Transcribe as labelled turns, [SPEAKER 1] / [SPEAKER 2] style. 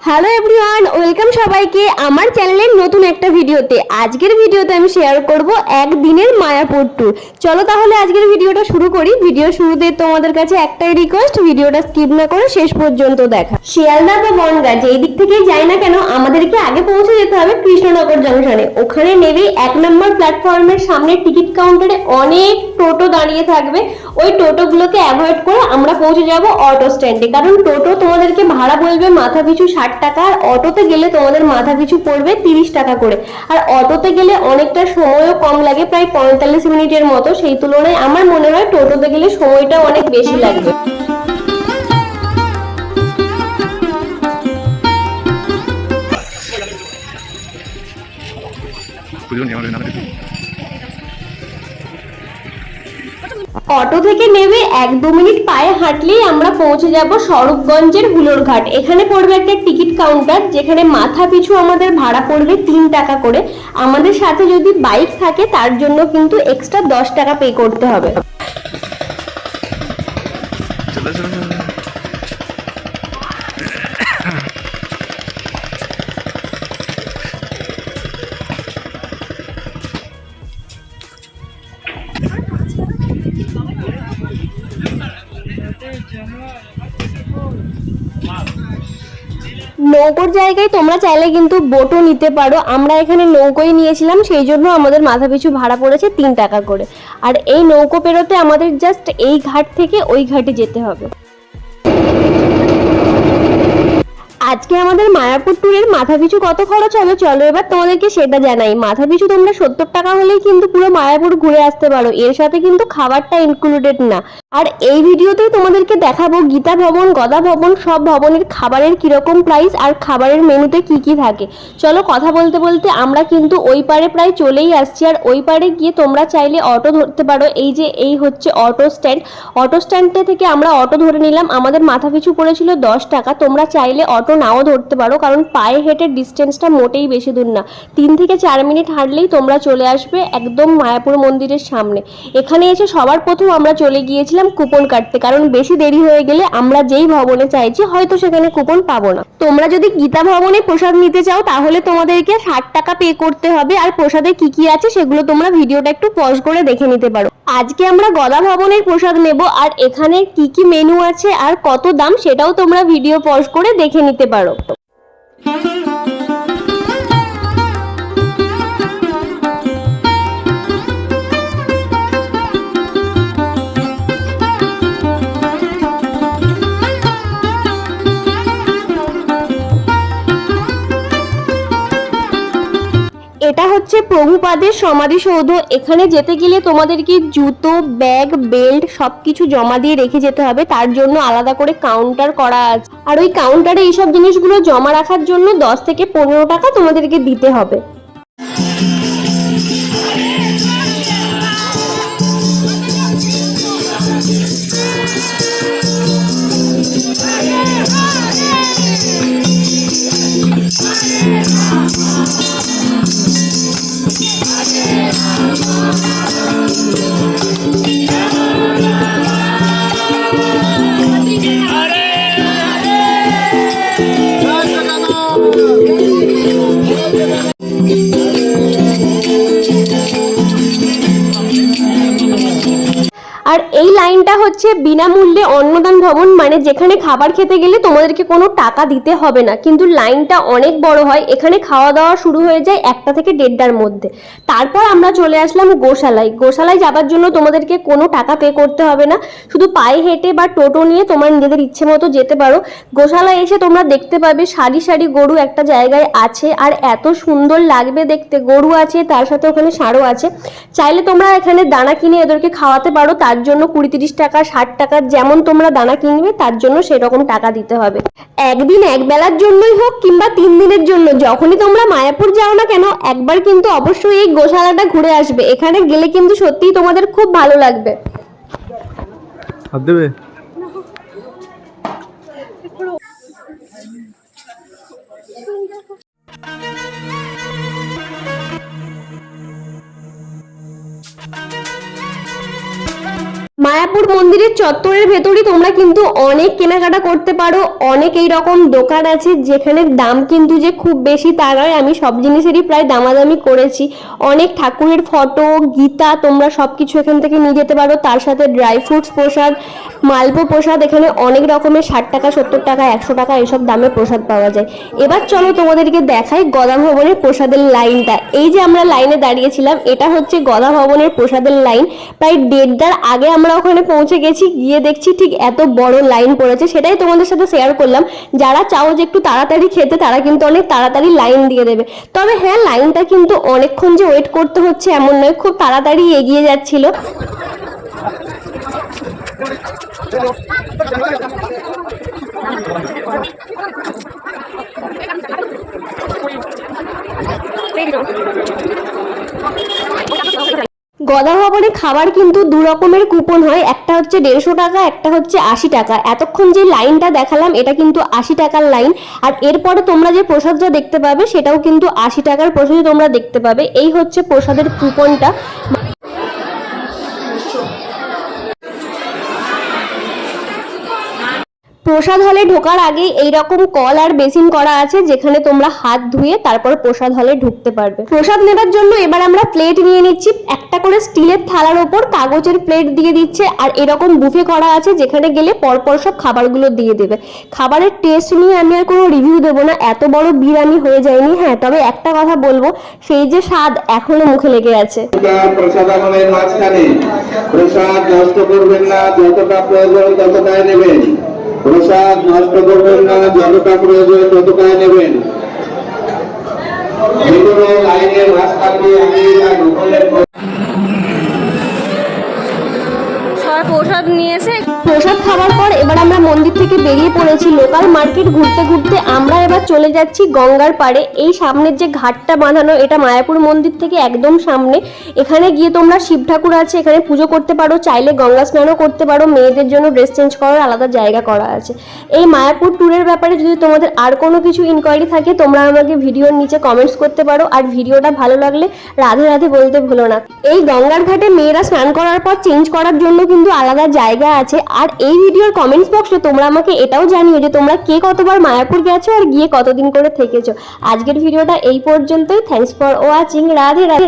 [SPEAKER 1] Hello everyone, welcome সবাইকে আমার চ্যানেলের নতুন একটা ভিডিওতে। আজকের ভিডিওতে আমি শেয়ার করব একদিনের মায়াপুর ট্যুর। চলো তাহলে আজকের ভিডিওটা শুরু করি। ভিডিও শুরুতে তোমাদের কাছে একটাই রিকোয়েস্ট, ভিডিওটা স্কিপ না করে শেষ পর্যন্ত দেখা। শিয়ালদা বা বনগাঁ যেই দিক থেকেই যাই না কেন, আমাদেরকে আগে পৌঁছে যেতে হবে কৃষ্ণনগর জংশনে। ওখানে নেবে 1 নম্বর প্ল্যাটফর্মের সামনে টিকিট কাউন্টারে অনেক টোটো দাঁড়িয়ে থাকবে। ওই টোটোগুলোকে অ্যাভয়েড করে আমরা পৌঁছে যাব অটো স্ট্যান্ডে, কারণ টোটো তোমাদেরকে ভাড়া বলবে মাথা পিছু 60 টাকা, আর অটোতে গেলে তোমাদের মাথা পিছু পড়বে 30 টাকা করে। আর অটোতে গেলে অনেকটা সময়ও কম লাগে, প্রায় 45 মিনিটের মতো। সেই তুলনায় আমার মনে হয় টোটোতে গেলে সময়টা অনেক বেশি লাগবে। অটো থেকে নেমে 1-2 মিনিট পায়ে হাঁটলেই আমরা পৌঁছে যাব স্বরূপগঞ্জের হুলোর ঘাট। এখানে পড়বে একটা টিকিট কাউন্টার, যেখানে মাথা পিছু আমাদের ভাড়া পড়বে 3 টাকা করে। আমাদের সাথে যদি বাইক থাকে তার জন্য কিন্তু এক্সট্রা 10 টাকা পে করতে হবে। নৌকোর জায়গায় তোমরা চাইলে কিন্তু বোটও নিতে পারো। আমরা এখানে নৌকোই নিয়েছিলাম, সেই জন্য আমাদের মাথা পিছু ভাড়া পড়েছে 3 টাকা করে। আর এই নৌকো পেরোতে আমাদের জাস্ট এই ঘাট থেকে ওই ঘাটে যেতে হবে। আজকে আমাদের মায়াপুর ট্যুরের মাথাপিছু কত খরচ হবে চলো এবার তোমাদেরকে সেটা জানাই। মাথাপিছু তোমরা 70 টাকা হলেই কিন্তু পুরো মায়াপুর ঘুরে আসতে পারো, এর সাথে কিন্তু খাবারটা ইনক্লুডেড না। আর এই ভিডিওতেই তোমাদেরকে দেখাবো গীতা ভবন, গদা ভবন, সব ভবনের খাবারের কিরকম প্রাইস আর খাবারের মেনুতে কি কি থাকে। চলো কথা বলতে বলতে আমরা কিন্তু ওই পারে প্রায় চলেই আসছি। আর ওই পারে গিয়ে তোমরা চাইলে অটো ধরতে পারো। এই হচ্ছে অটো স্ট্যান্ড। অটো স্ট্যান্ডে থেকে আমরা অটো ধরে নিলাম, আমাদের মাথাপিছু পড়েছিল 10 টাকা। তোমরা চাইলে অটো নাও ধরতে পারো, কারণ পায়ে হেঁটে ডিস্টেন্সটা মোটেই বেশি দূর না। 3 থেকে 4 মিনিট হাঁটলেই তোমরা চলে আসবে একদম মায়াপুর মন্দিরের সামনে। এখানে এসে সবার প্রথম আমরা চলে গিয়েছিলাম কুপন কাটতে, কারণ বেশি দেরি হয়ে গেলে আমরা যেই ভবনে চাইছি হয়তো সেখানে কুপন পাবো না। তোমরা যদি গীতা ভবনে প্রসাদ নিতে চাও তাহলে তোমাদেরকে 60 টাকা পে করতে হবে। আর প্রসাদে কি কি আছে সেগুলো তোমরা ভিডিওটা একটু পজ করে দেখে নিতে পারো। আজকে আমরা গদা ভবনের প্রসাদ নেব, আর এখানে কি কি মেনু আছে আর কত দাম সেটাও তোমরা ভিডিও পজ করে দেখে নিতে পারো। এটা হচ্ছে প্রভুপাদের সমাধিসৌধ। এখানে যেতে গেলে তোমাদেরকে জুতো, ব্যাগ, বেল্ট সবকিছু জমা দিয়ে রেখে যেতে হবে, তার জন্য আলাদা করে কাউন্টার করা আছে। আর ওই কাউন্টারে এইসব জিনিসগুলো জমা রাখার জন্য 10 থেকে 15 টাকা তোমাদেরকে দিতে হবে। আর এই লাইনটা হচ্ছে বিনামূল্যে অন্নদান ভবন, মানে যেখানে খাবার খেতে গেলে তোমাদেরকে কোনো টাকা দিতে হবে না, কিন্তু লাইনটা অনেক বড় হয়। এখানে খাওয়া দাওয়া শুরু হয়ে যায় 1টা থেকে 1:30টার মধ্যে। তারপর আমরা চলে আসলাম গোশালায়। গোশালায় যাবার জন্য তোমাদেরকে কোনো টাকা পে করতে হবে না, শুধু পায়ে হেঁটে বা টোটো নিয়ে তোমরা নিজেদের ইচ্ছে মতো যেতে পারো। গোশালায় এসে তোমরা দেখতে পাবে সারি সারি গরু একটা জায়গায় আছে, আর এত সুন্দর লাগবে দেখতে। গরু আছে, তার সাথে ওখানে ষাঁড়ও আছে। চাইলে তোমরা এখানে দানা কিনে এদেরকে খাওয়াতে পারো, তার জন্য 20-30 টাকা 60 টাকা যেমন তোমরা দানা কিনবে তার জন্য সেরকম টাকা দিতে হবে। একদিন এক বেলার জন্যই হোক কিংবা 3 দিনের জন্য, যখনই তোমরা মায়াপুর যাও না কেন একবার কিন্তু অবশ্যই এই গোশালাটা ঘুরে আসবে। এখানে গেলে কিন্তু সত্যিই তোমাদের খুব ভালো লাগবে। হাত দেবে। মায়াপুর মন্দিরের চত্বরের ভেতরই তোমরা কিন্তু অনেক কেনাকাটা করতে পারো। অনেক এই রকম দোকান আছে যেখানে দাম কিন্তু যে খুব বেশি তা নয়, আমি সব জিনিসেরই প্রায় দামাদামি করেছি। অনেক ঠাকুরের ফটো, গীতা তোমরা সবকিছু এখান থেকে নিয়ে যেতে পারো, তার সাথে ড্রাই ফ্রুটস প্রসাদ, মালপো প্রসাদ, এখানে অনেক রকমের 60 টাকা, 70 টাকা, 100 টাকা এসব দামে প্রসাদ পাওয়া যায়। এবার চলো তোমাদেরকে দেখাই গদা ভবনের প্রসাদের লাইনটা। এই যে আমরা লাইনে দাঁড়িয়েছিলাম, এটা হচ্ছে গদা ভবনের প্রসাদের লাইন। প্রায় 1.5টার আগে আমরা ওখানে পৌঁছে গেছি, গিয়ে দেখছি ঠিক এত বড় লাইন পড়েছে। সেটাই তোমাদের সাথে শেয়ার করলাম। যারা চাও যে একটু তাড়াতাড়ি খেতে, তারা কিন্তু অনেক তাড়াতাড়ি লাইন দিয়ে দেবে। তবে হ্যাঁ, লাইনটা কিন্তু অনেকক্ষণ যে ওয়েট করতে হচ্ছে এমন নয়, খুব তাড়াতাড়ি এগিয়ে যাচ্ছিল। গদা ভবনে খাবার কিন্তু 2 রকমের কুপন হয়, একটা হচ্ছে 150 টাকা, একটা হচ্ছে 80 টাকা। এতক্ষণ যে লাইনটা দেখালাম এটা কিন্তু 80 টাকার লাইন, আর এরপরে তোমরা যে প্রসাদটা দেখতে পাবে সেটাও কিন্তু 80 টাকার প্রসাদ তোমরা দেখতে পাবে। এই হচ্ছে প্রসাদের কুপনটা। প্রসাদ হলে ঢোকার আগে এইরকম কল আর বেসিন করা আছে, যেখানে তোমরা হাত ধুয়ে তারপর প্রসাদ হলে ঢুকতে পারবে। প্রসাদ নেওয়ার জন্য এবার আমরা প্লেট নিয়ে নিচ্ছি। একটা করে স্টিলের থালার ওপর কাগজের প্লেট দিয়ে দিচ্ছে, আর এরকম বুফে করা আছে যেখানে গেলে পরপর সব খাবারগুলো দিয়ে দেবে। খাবারের টেস্ট নিয়ে আমি আর কোনো রিভিউ দেবো না, এত বড় ভিড় আমি হয়ে যায়নি। হ্যাঁ, তবে একটা কথা বলবো, সেই যে স্বাদ এখনো মুখে লেগে আছে।
[SPEAKER 2] প্রসাদাগমের মাঝখানে প্রসাদ নষ্ট করবেন না, যতটা প্রয়োজন ততটাই নেবেন। প্রসাদ নষ্ট করবেন না, যতটা প্রয়োজন ততটাই নেবেন। ভিতরে লাইনের মাঝখান দিয়ে
[SPEAKER 1] প্রসাদ নিয়েছে। প্রসাদ খাওয়ার পর এবার আমরা মন্দির থেকে বেরিয়ে পড়েছি। লোকাল মার্কেট ঘুরতে ঘুরতে আমরা এবার চলে যাচ্ছি গঙ্গার পাড়ে। এই সামনের যে ঘাটটা বাঁধানো, এটা মায়াপুর মন্দির থেকে একদম সামনে। এখানে গিয়ে তোমরা শিব ঠাকুর আছে, এখানে পুজো করতে পারো, চাইলে গঙ্গা স্নানও করতে পারো। মেয়েদের জন্য ড্রেস চেঞ্জ করার আলাদা জায়গা করা আছে। এই মায়াপুর ট্যুরের ব্যাপারে যদি তোমাদের আর কোনো কিছু ইনকোয়ারি থাকে, তোমরা আমাকে ভিডিওর নিচে কমেন্টস করতে পারো। আর ভিডিওটা ভালো লাগলে রাধে রাধে বলতে ভুলো না। এই গঙ্গার ঘাটে মেয়েরা স্নান করার পর চেঞ্জ করার জন্য কিন্তু আলাদা জায়গা আছে। আর এই ভিডিওর কমেন্টস বক্সে তোমরা আমাকে এটাও জানিও যে তোমরা কে কতবার মায়াপুর গেছো আর গিয়ে কতদিন করে থেকেছো। আজকের ভিডিওটা এই পর্যন্তই। Thanks for watching. Radhe Radhe.